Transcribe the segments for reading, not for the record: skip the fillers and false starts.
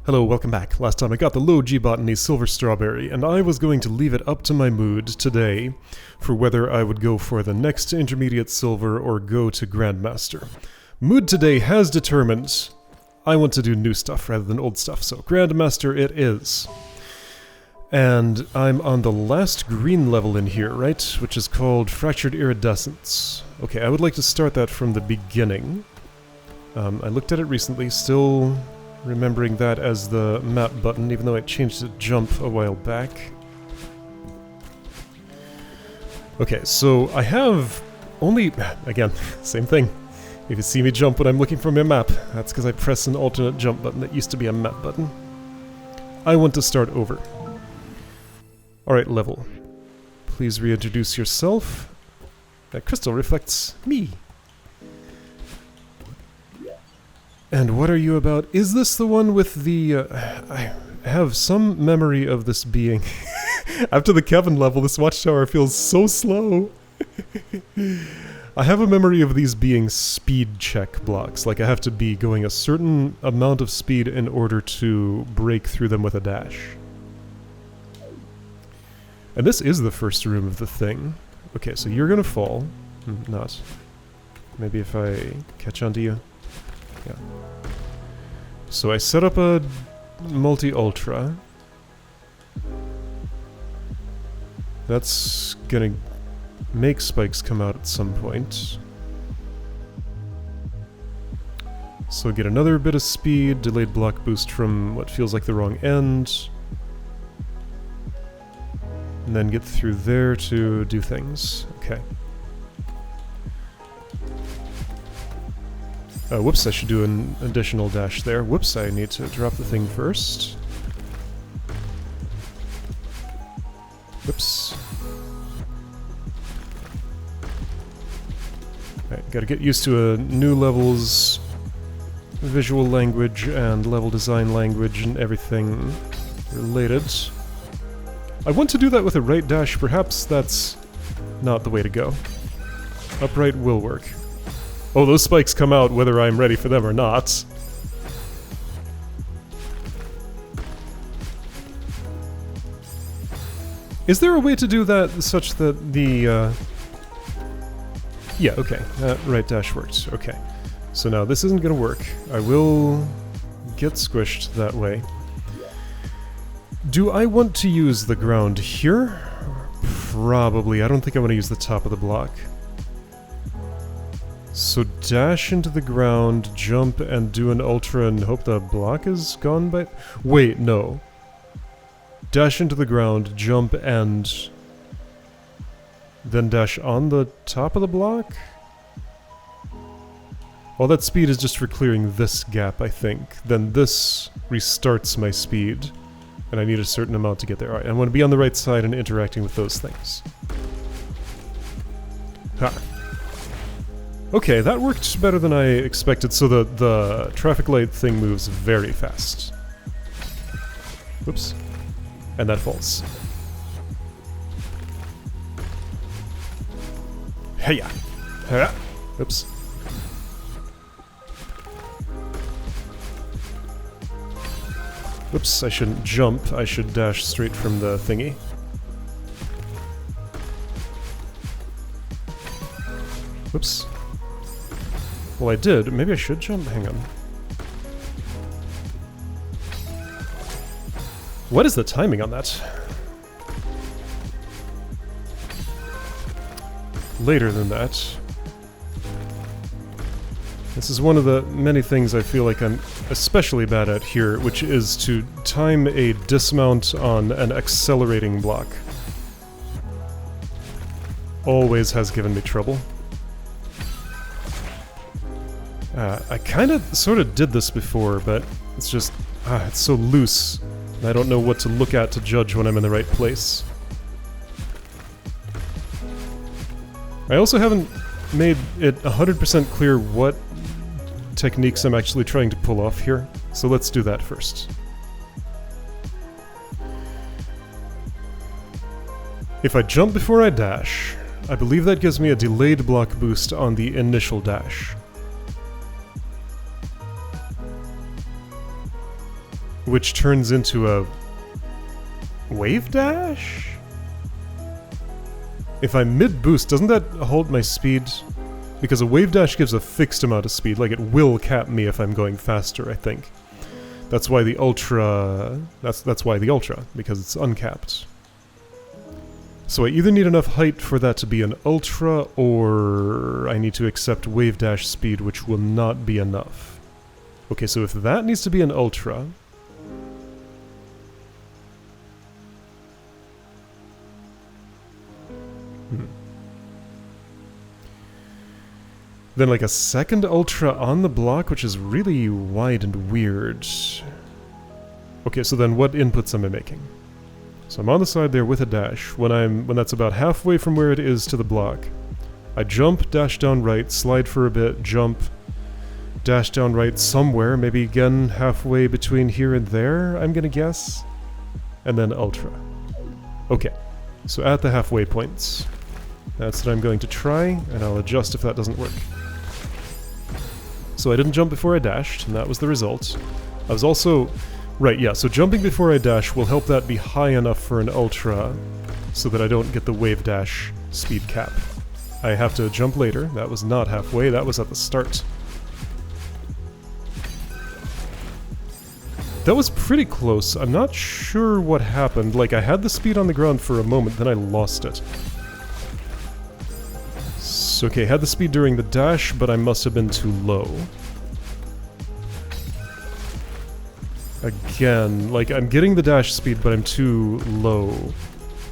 Hello, welcome back. Last time I got the low G-Botany Silver Strawberry, and I was going to leave it up to my mood today for whether I would go for the next Intermediate Silver or go to Grandmaster. Mood today has determined I want to do new stuff rather than old stuff, so Grandmaster it is. And I'm on the last green level in here, right? Which is called Fractured Iridescence. Okay, I would like to start that from the beginning. I looked at it recently, still remembering that as the map button, even though I changed it to jump a while back. Okay, so I have only... Again, same thing. If you see me jump when I'm looking for my map, that's because I press an alternate jump button that used to be a map button. I want to start over. Alright, level. Please reintroduce yourself. That crystal reflects me. And what are you about? Is this the one with the... I have some memory of this being. After the Kevin level, this watchtower feels so slow. I have a memory of these being speed check blocks. Like I have to be going a certain amount of speed in order to break through them with a dash. And this is the first room of the thing. Okay, so you're gonna fall. Not. Maybe if I catch onto you. Yeah. So I set up a multi-ultra. That's gonna make spikes come out at some point. So get another bit of speed, delayed block boost from what feels like the wrong end. And then get through there to do things. Okay. Whoops, I should do an additional dash there. Whoops, I need to drop the thing first. Whoops. Alright, gotta get used to a new level's visual language and level design language and everything related. I want to do that with a right dash, perhaps that's not the way to go. Upright will work. Oh, those spikes come out whether I'm ready for them or not. Is there a way to do that such that the, Yeah, okay. Right dash works. Okay. So now this isn't gonna work. I will get squished that way. Do I want to use the ground here? Probably. I don't think I want to use the top of the block. So dash into the ground, jump, and do an ultra and hope the block is gone by... Wait, no. Dash into the ground, jump, and... then dash on the top of the block? Well, that speed is just for clearing this gap, I think. Then this restarts my speed. And I need a certain amount to get there. Alright, I want to be on the right side and interacting with those things. Ha. Okay, that worked better than I expected, so the traffic light thing moves very fast. Whoops. And that falls. Hey-ya! Hey-ya! Oops. Whoops, I shouldn't jump, I should dash straight from the thingy. Whoops. Well, I did. Maybe I should jump? Hang on. What is the timing on that? Later than that. This is one of the many things I feel like I'm especially bad at here, which is to time a dismount on an accelerating block. Always has given me trouble. I kinda sorta did this before, but it's just... it's so loose. And I don't know what to look at to judge when I'm in the right place. I also haven't made it 100% clear what techniques I'm actually trying to pull off here, so let's do that first. If I jump before I dash, I believe that gives me a delayed block boost on the initial dash. which turns into a wave dash? If I'm mid-boost, doesn't that hold my speed? Because a wave dash gives a fixed amount of speed, like it will cap me if I'm going faster, I think. That's why the Ultra... That's why the Ultra, because it's uncapped. So I either need enough height for that to be an Ultra, or I need to accept wave dash speed, which will not be enough. Okay, so if that needs to be an Ultra... Then like a second Ultra on the block, which is really wide and weird. Okay, so then what inputs am I making? So I'm on the side there with a dash. When that's about halfway from where it is to the block, I jump, dash down right, slide for a bit, jump, dash down right somewhere, maybe again halfway between here and there, I'm gonna guess. And then Ultra. Okay, so at the halfway points. That's what I'm going to try, and I'll adjust if that doesn't work. So I didn't jump before I dashed, and that was the result. I was also... Right, yeah, so jumping before I dash will help that be high enough for an Ultra, so that I don't get the wave dash speed cap. I have to jump later. That was not halfway, that was at the start. That was pretty close. I'm not sure what happened. Like, I had the speed on the ground for a moment, then I lost it. So, okay, had the speed during the dash, but I must have been too low. Again, like, I'm getting the dash speed, but I'm too low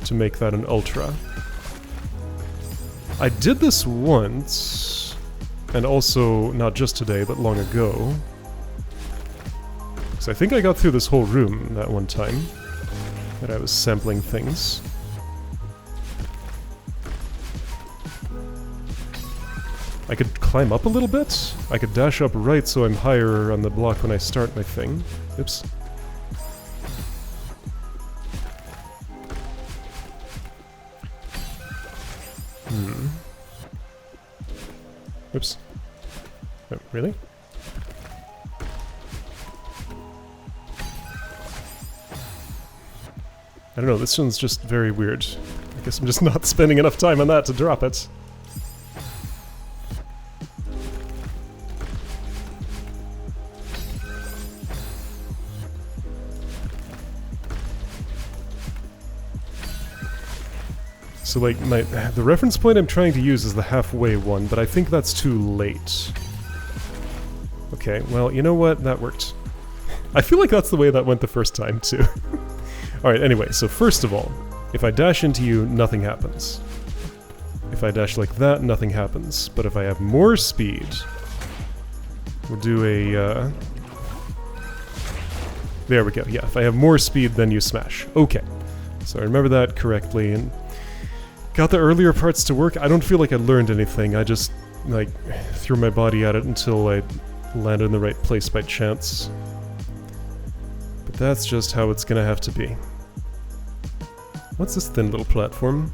to make that an Ultra. I did this once, and also, not just today, but long ago. So I think I got through this whole room that one time, that I was sampling things. I could climb up a little bit. I could dash up right so I'm higher on the block when I start my thing. Oops. Oops. Oh, really? I don't know, this one's just very weird. I guess I'm just not spending enough time on that to drop it. So like, the reference point I'm trying to use is the halfway one, but I think that's too late. Okay, well, you know what? That worked. I feel like that's the way that went the first time, too. Alright, anyway, so first of all, if I dash into you, nothing happens. If I dash like that, nothing happens. But if I have more speed, we'll do a, there we go, yeah, if I have more speed, then you smash. Okay, so I remember that correctly, and got the earlier parts to work. I don't feel like I learned anything, I just, like, threw my body at it until I landed in the right place by chance. But that's just how it's gonna have to be. What's this thin little platform?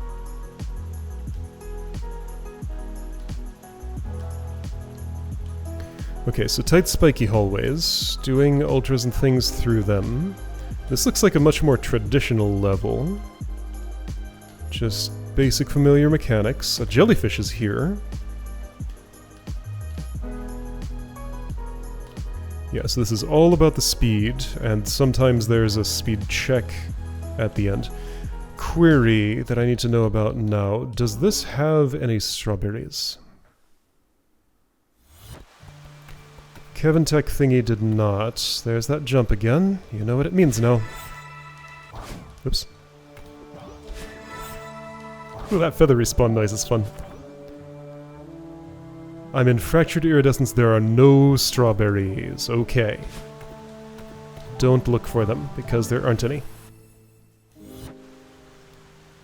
Okay, so tight spiky hallways, doing ultras and things through them. This looks like a much more traditional level. Just basic familiar mechanics. A jellyfish is here. Yeah, so this is all about the speed, and sometimes there's a speed check at the end. Query that I need to know about now. Does this have any strawberries? Kevin Tech thingy did not. There's that jump again. You know what it means now. Oops. Ooh, that feather respawn noise is fun. I'm in Fractured Iridescence. There are no strawberries. Okay. Don't look for them, because there aren't any.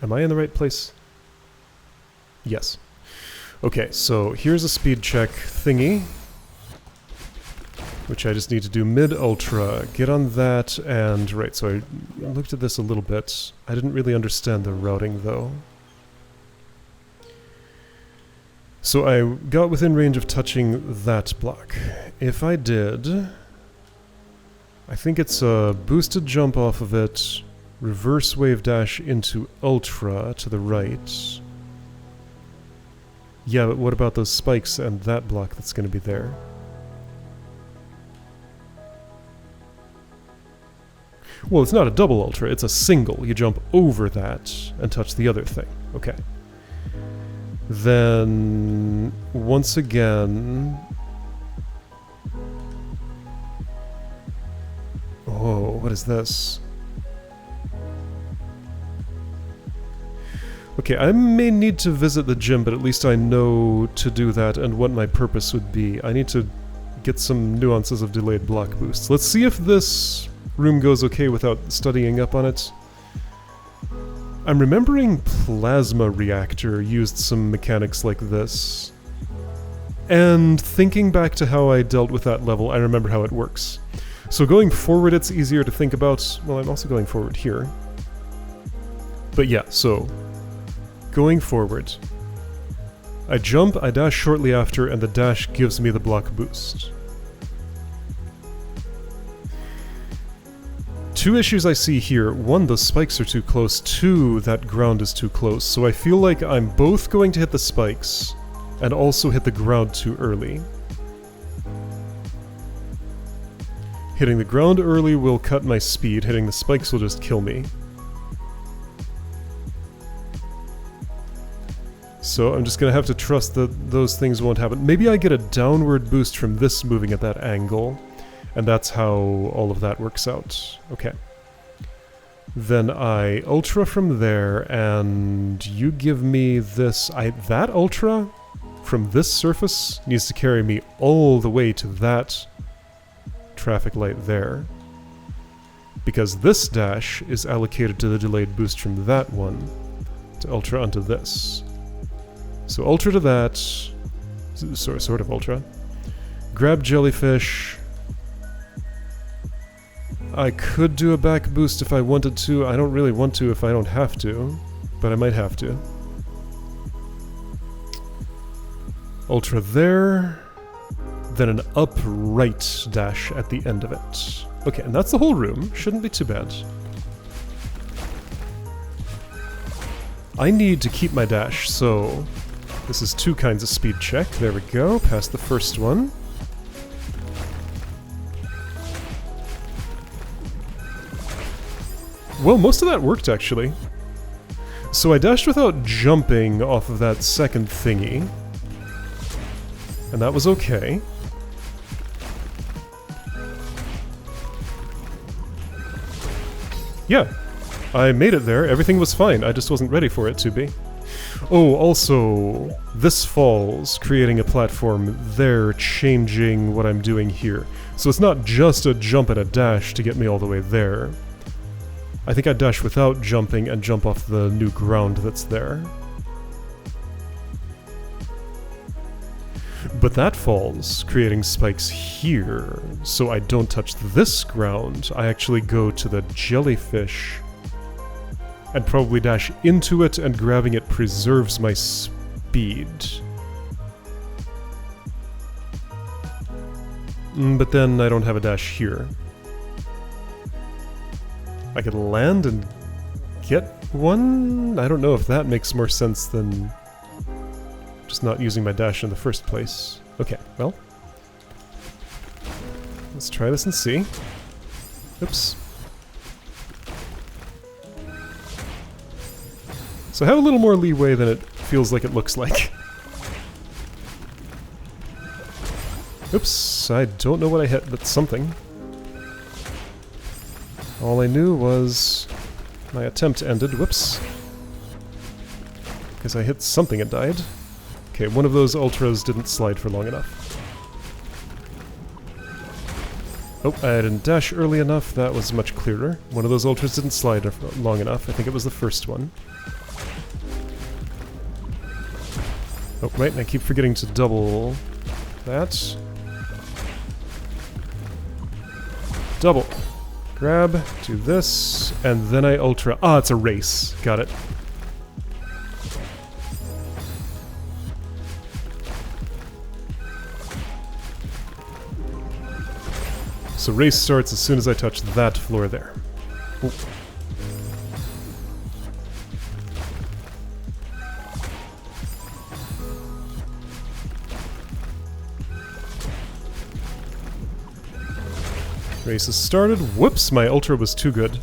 Am I in the right place? Yes. Okay, so here's a speed check thingy, which I just need to do mid-ultra. Get on that, and... Right, so I looked at this a little bit. I didn't really understand the routing, though. So I got within range of touching that block. If I did... I think it's a boosted jump off of it, reverse wave dash into Ultra to the right. Yeah, but what about those spikes and that block that's going to be there? Well, it's not a double Ultra, it's a single. You jump over that and touch the other thing. Okay. Then, once again... Oh, what is this? Okay, I may need to visit the gym, but at least I know to do that and what my purpose would be. I need to get some nuances of delayed block boosts. Let's see if this room goes okay without studying up on it. I'm remembering Plasma Reactor used some mechanics like this. And thinking back to how I dealt with that level, I remember how it works. So going forward it's easier to think about. Well, I'm also going forward here. But yeah, so... going forward. I jump, I dash shortly after, and the dash gives me the block boost. Two issues I see here. One, the spikes are too close. Two, that ground is too close. So I feel like I'm both going to hit the spikes and also hit the ground too early. Hitting the ground early will cut my speed. Hitting the spikes will just kill me. So I'm just going to have to trust that those things won't happen. Maybe I get a downward boost from this moving at that angle. And that's how all of that works out. Okay. Then I Ultra from there, and you give me this... that Ultra from this surface needs to carry me all the way to that traffic light there. Because this dash is allocated to the delayed boost from that one to Ultra onto this. So Ultra to that... sort of Ultra. Grab Jellyfish... I could do a back boost if I wanted to. I don't really want to if I don't have to, but I might have to. Ultra there, then an upright dash at the end of it. Okay, and that's the whole room. Shouldn't be too bad. I need to keep my dash, so this is two kinds of speed check. There we go, past the first one. Well, most of that worked, actually. So I dashed without jumping off of that second thingy. And that was okay. Yeah, I made it there. Everything was fine. I just wasn't ready for it to be. Oh, also, this falls, creating a platform there, changing what I'm doing here. So it's not just a jump and a dash to get me all the way there. I think I dash without jumping and jump off the new ground that's there. But that falls, creating spikes here, so I don't touch this ground. I actually go to the jellyfish and probably dash into it, and grabbing it preserves my speed. But then I don't have a dash here. I could land and get one? I don't know if that makes more sense than just not using my dash in the first place. Okay, well. Let's try this and see. Oops. So I have a little more leeway than it feels like it looks like. Oops, I don't know what I hit, but something. All I knew was my attempt ended. Whoops. Because I hit something and died. Okay, one of those ultras didn't slide for long enough. Oh, I didn't dash early enough. That was much clearer. One of those ultras didn't slide long enough. I think it was the first one. Oh, right, and I keep forgetting to double that. Double. Grab, do this, and then I ultra. Ah, it's a race. Got it. So race starts as soon as I touch that floor there. Ooh. Race has started. Whoops, my ultra was too good.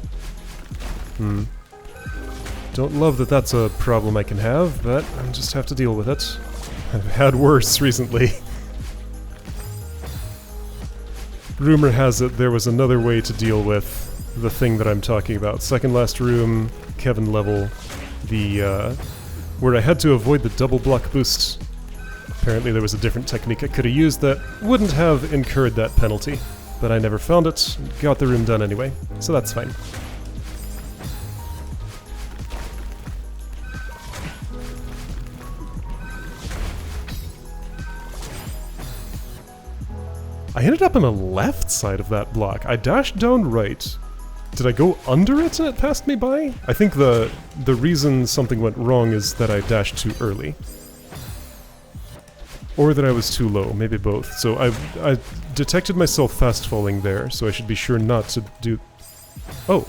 Don't love that that's a problem I can have, but I just have to deal with it. I've had worse recently. Rumor has it there was another way to deal with the thing that I'm talking about. Second last room, Kevin level, where I had to avoid the double block boost. Apparently there was a different technique I could have used that wouldn't have incurred that penalty. But I never found it, got the room done anyway, so that's fine. I ended up on the left side of that block. I dashed down right. Did I go under it and it passed me by? I think the reason something went wrong is that I dashed too early. Or that I was too low, maybe both. So I detected myself fast falling there, so I should be sure not to do... Oh!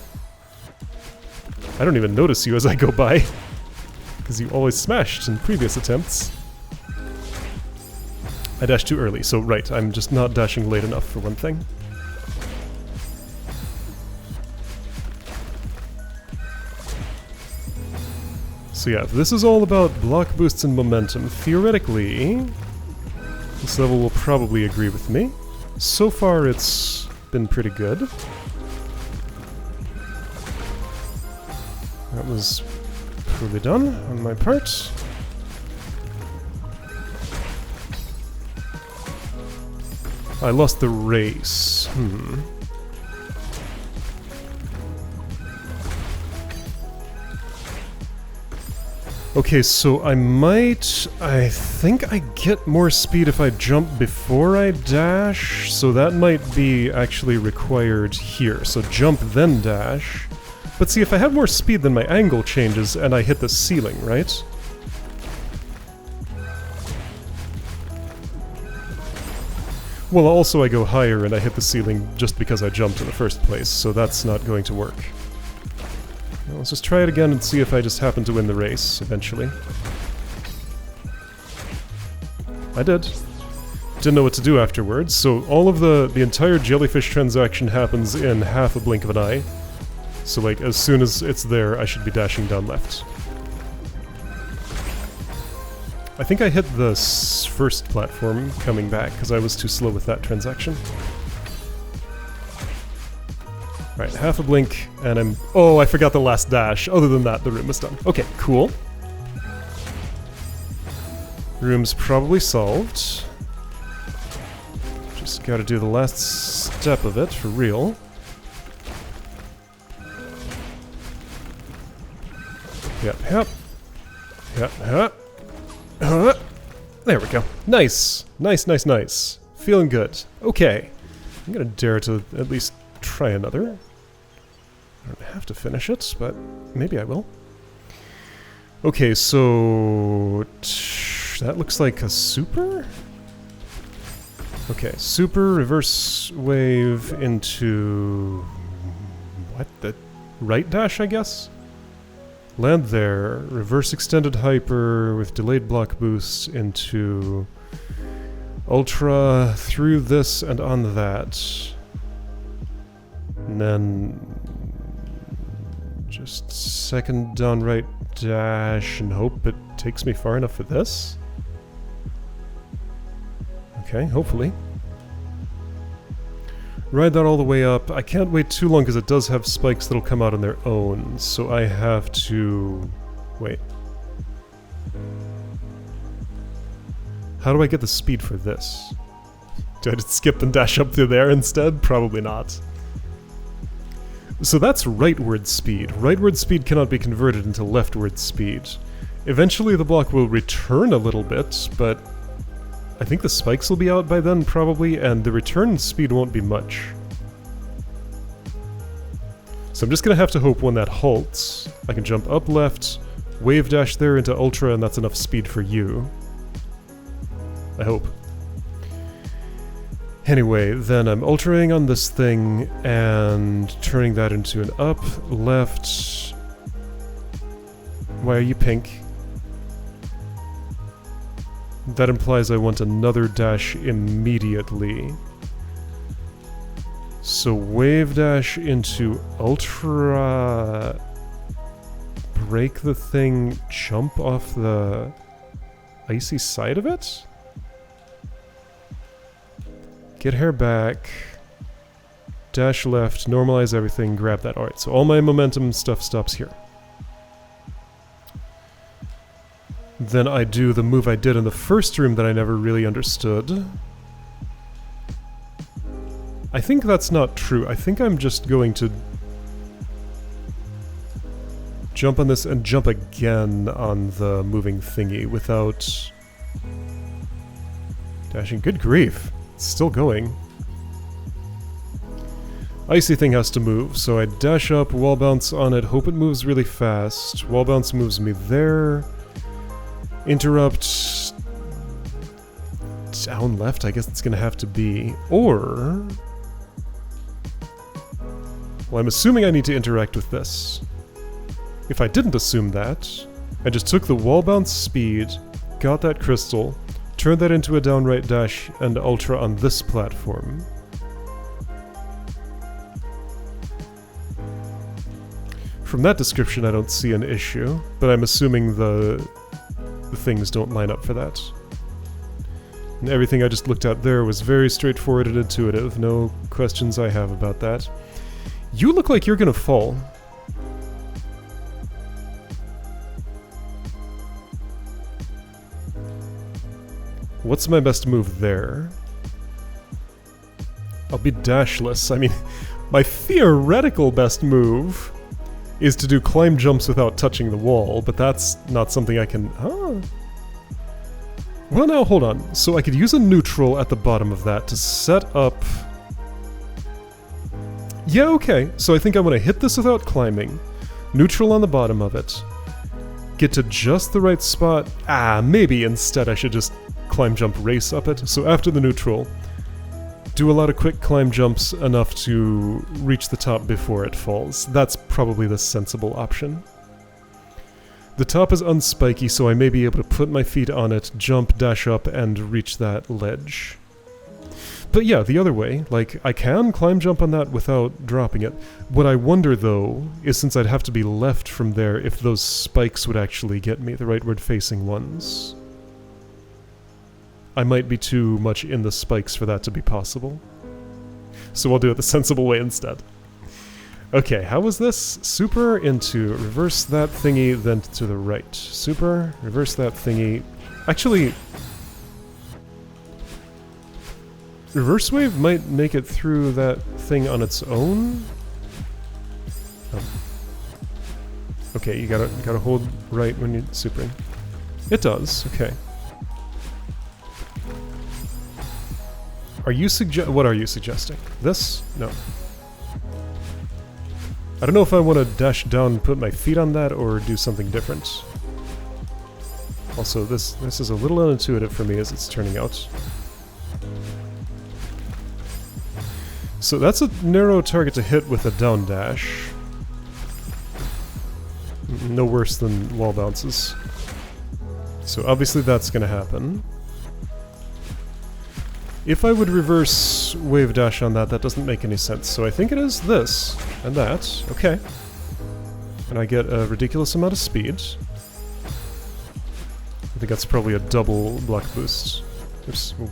I don't even notice you as I go by, because you always smashed in previous attempts. I dashed too early, so right, I'm just not dashing late enough for one thing. So yeah, this is all about block boosts and momentum. Theoretically, this level will probably agree with me. So far it's been pretty good. That was poorly done on my part. I lost the race. Okay, so I think I get more speed if I jump before I dash, so that might be actually required here. So jump then dash. But see, if I have more speed then my angle changes and I hit the ceiling, right? Well, also I go higher and I hit the ceiling just because I jumped in the first place, so that's not going to work. Well, let's just try it again and see if I just happen to win the race, eventually. I did. Didn't know what to do afterwards, so all of the entire jellyfish transaction happens in half a blink of an eye. So like, as soon as it's there, I should be dashing down left. I think I hit the first platform coming back, because I was too slow with that transaction. Right, half a blink, and I'm... Oh, I forgot the last dash. Other than that, the room is done. Okay, cool. Room's probably solved. Just gotta do the last step of it, for real. Yep, yep. Yep, yep. There we go. Nice! Nice, nice, nice. Feeling good. Okay. I'm gonna dare to at least try another. I don't have to finish it, but maybe I will. Okay, so... that looks like a super? Okay, super, reverse wave into... what? The right dash, I guess? Land there, reverse extended hyper with delayed block boost into ultra, through this and on that. And then just second down right dash and hope it takes me far enough for this. Okay, hopefully. Ride that all the way up. I can't wait too long because it does have spikes that'll come out on their own, so I have to... wait. How do I get the speed for this? Do I just skip and dash up through there instead? Probably not. So that's rightward speed. Rightward speed cannot be converted into leftward speed. Eventually the block will return a little bit, but I think the spikes will be out by then, probably, and the return speed won't be much. So I'm just gonna have to hope when that halts, I can jump up left, wave dash there into ultra, and that's enough speed for you. I hope. Anyway, then I'm ultraing on this thing and turning that into an up, left... Why are you pink? That implies I want another dash immediately. So wave dash into ultra... Break the thing, jump off the icy side of it? Get hair back, dash left, normalize everything, grab that. Alright, so all my momentum stuff stops here. Then I do the move I did in the first room that I never really understood. I think that's not true. I think I'm just going to jump on this and jump again on the moving thingy without dashing. Good grief. It's still going. Icy thing has to move, so I dash up, wall bounce on it, hope it moves really fast. Wall bounce moves me there. Interrupt down left, I guess it's gonna have to be. Or... Well, I'm assuming I need to interact with this. If I didn't assume that, I just took the wall bounce speed, got that crystal, turned that into a downright dash and ultra on this platform. From that description I don't see an issue, but I'm assuming the things don't line up for that. And everything I just looked at there was very straightforward and intuitive, no questions I have about that. You look like you're gonna fall. What's my best move there? I'll be dashless. I mean, my theoretical best move is to do climb jumps without touching the wall, but that's not something I can... Huh? Well, now, hold on. So I could use a neutral at the bottom of that to set up... Yeah, okay. So I think I want to hit this without climbing. Neutral on the bottom of it. Get to just the right spot. Maybe instead I should just climb jump race up it. So after the neutral, do a lot of quick climb jumps enough to reach the top before it falls. That's probably the sensible option. The top is unspiky, so I may be able to put my feet on it, jump, dash up, and reach that ledge. But yeah, the other way, like, I can climb jump on that without dropping it. What I wonder, though, is since I'd have to be left from there, if those spikes would actually get me, the rightward-facing ones. I might be too much in the spikes for that to be possible. So I'll do it the sensible way instead. Okay, how was this? Super into reverse that thingy, then to the right. Super, reverse that thingy. Actually, reverse wave might make it through that thing on its own. Oh. Okay, you gotta hold right when you're supering. It does, okay. What are you suggesting? This? No. I don't know if I want to dash down and put my feet on that or do something different. Also, this is a little unintuitive for me as it's turning out. So that's a narrow target to hit with a down dash. No worse than wall bounces. So obviously that's gonna happen. If I would reverse wave dash on that, that doesn't make any sense. So I think it is this and that. Okay. And I get a ridiculous amount of speed. I think that's probably a double block boost. Oops. Ooh.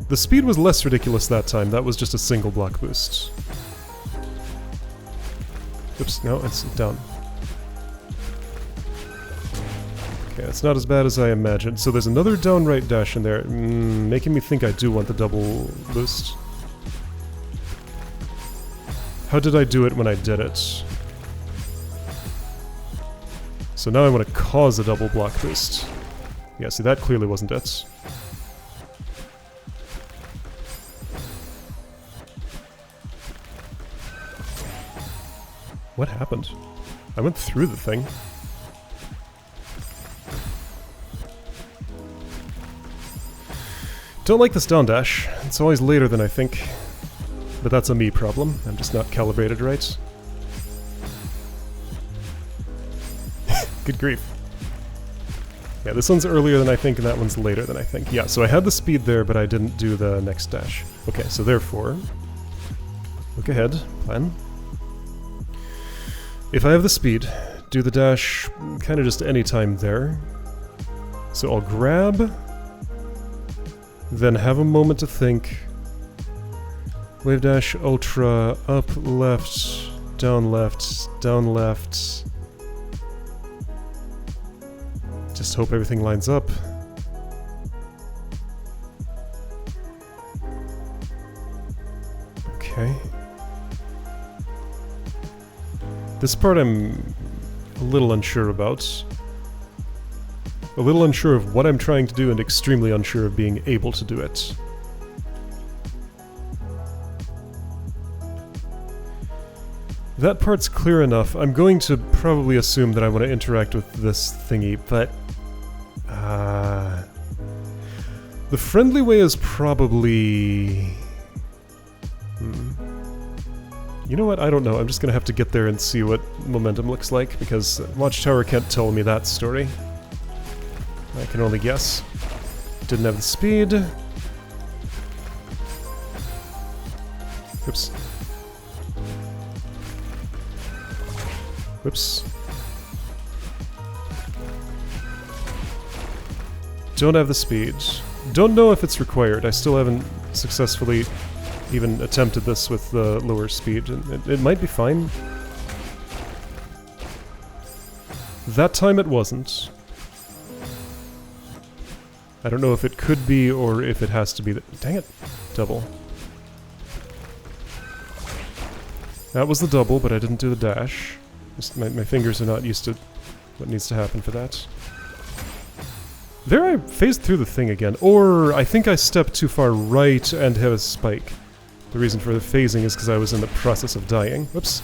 The speed was less ridiculous that time. That was just a single block boost. Oops, no, it's down. Okay, it's not as bad as I imagined. So there's another down right dash in there, making me think I do want the double boost. How did I do it when I did it? So now I want to cause a double block boost. Yeah, see, that clearly wasn't it. What happened? I went through the thing. Don't like this down dash. It's always later than I think. But that's a me problem. I'm just not calibrated right. Good grief. Yeah, this one's earlier than I think, and that one's later than I think. Yeah, so I had the speed there, but I didn't do the next dash. Okay, so therefore... Look ahead. Plan. If I have the speed, do the dash kind of just any time there. So I'll grab... Then have a moment to think. Wave dash, ultra, up, left, down left, down left. Just hope everything lines up. Okay. This part I'm a little unsure about. A little unsure of what I'm trying to do and extremely unsure of being able to do it. That part's clear enough. I'm going to probably assume that I want to interact with this thingy, but... the friendly way is probably... You know what? I don't know. I'm just gonna have to get there and see what momentum looks like, because Watchtower can't tell me that story. I can only guess. Didn't have the speed. Oops. Whoops. Don't have the speed. Don't know if it's required. I still haven't successfully even attempted this with the lower speed. It might be fine. That time it wasn't. I don't know if it could be or if it has to be. Dang it. Double. That was the double, but I didn't do the dash. Just my fingers are not used to what needs to happen for that. There I phased through the thing again. Or I think I stepped too far right and had a spike. The reason for the phasing is because I was in the process of dying. Whoops.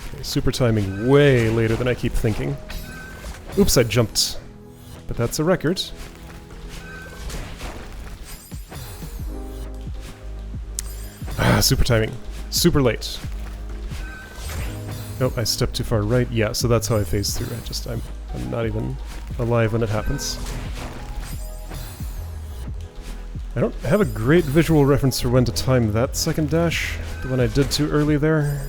Okay, super timing way later than I keep thinking. Oops, I jumped. But that's a record. Ah, super timing. Super late. Nope, I stepped too far right. Yeah, so that's how I phase through. I'm not even alive when it happens. I don't have a great visual reference for when to time that second dash. The one I did too early there.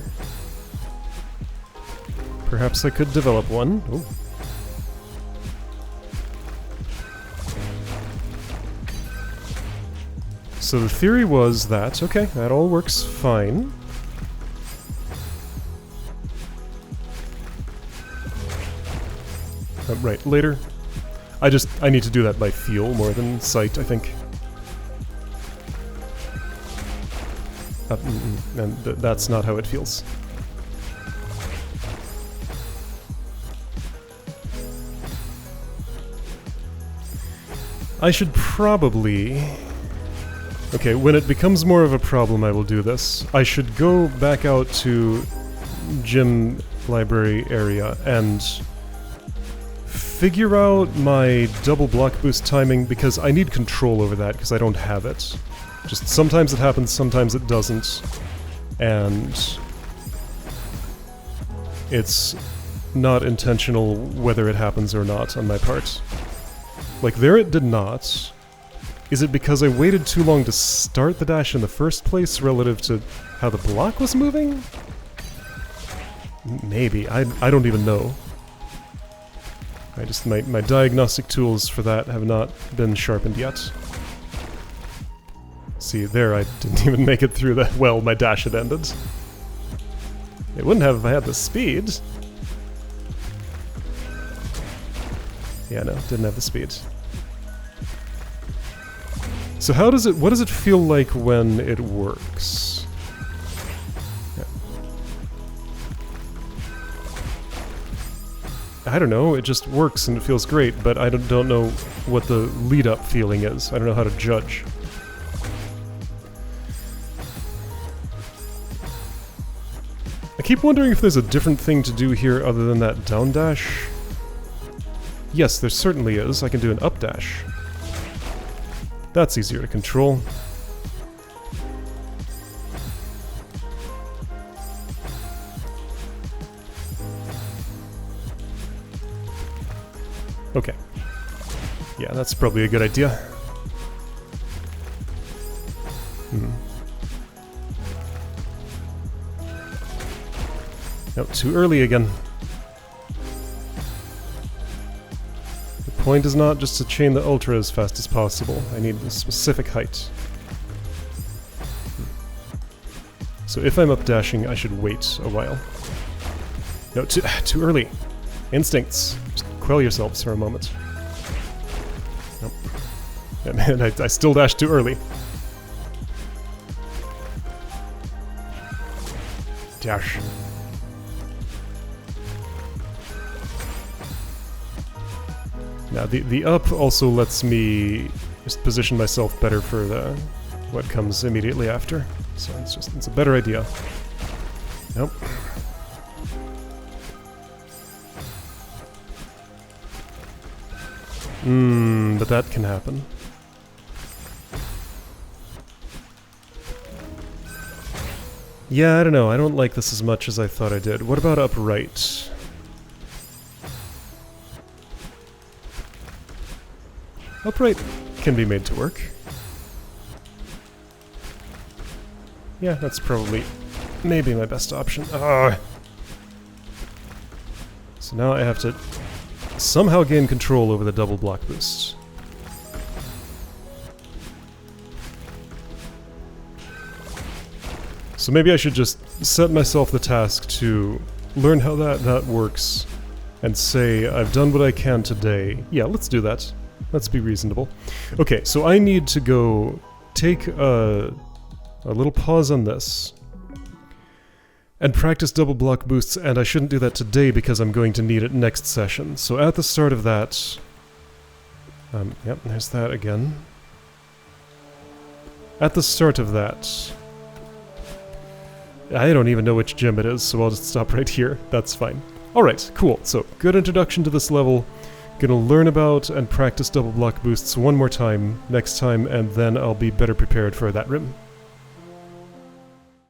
Perhaps I could develop one. Ooh. So the theory was that, okay, that all works fine. Right, later. I need to do that by feel more than sight, I think. And that's not how it feels. I should probably... Okay, when it becomes more of a problem, I will do this. I should go back out to gym library area and figure out my double block boost timing, because I need control over that, because I don't have it. Just sometimes it happens, sometimes it doesn't. And it's not intentional whether it happens or not on my part. Like, there it did not. Is it because I waited too long to start the dash in the first place relative to how the block was moving? Maybe. I don't even know. My diagnostic tools for that have not been sharpened yet. See, there I didn't even make it through that. Well, my dash had ended. It wouldn't have if I had the speed. Yeah, no, didn't have the speed. So what does it feel like when it works? Yeah. I don't know, it just works and it feels great, but I don't know what the lead-up feeling is. I don't know how to judge. I keep wondering if there's a different thing to do here other than that down dash. Yes, there certainly is. I can do an up dash. That's easier to control. Okay. Yeah, that's probably a good idea. Nope, too early again. The point is not just to chain the Ultra as fast as possible. I need a specific height. So if I'm up dashing, I should wait a while. No, too early. Instincts. Just quell yourselves for a moment. Nope. Yeah, man, I still dashed too early. Dash. Now, the up also lets me just position myself better for the what comes immediately after. So it's a better idea. Nope. But that can happen. Yeah, I don't know. I don't like this as much as I thought I did. What about upright? Upright can be made to work. Yeah, that's probably maybe my best option. So now I have to somehow gain control over the double block boost. So maybe I should just set myself the task to learn how that works and say I've done what I can today. Yeah, let's do that. Let's be reasonable. Okay, so I need to go take a little pause on this and practice double block boosts, and I shouldn't do that today because I'm going to need it next session. So at the start of that... yep, there's that again. At the start of that... I don't even know which gym it is, so I'll just stop right here. That's fine. Alright, cool. So, good introduction to this level. Gonna learn about and practice double block boosts one more time next time, and then I'll be better prepared for that rim.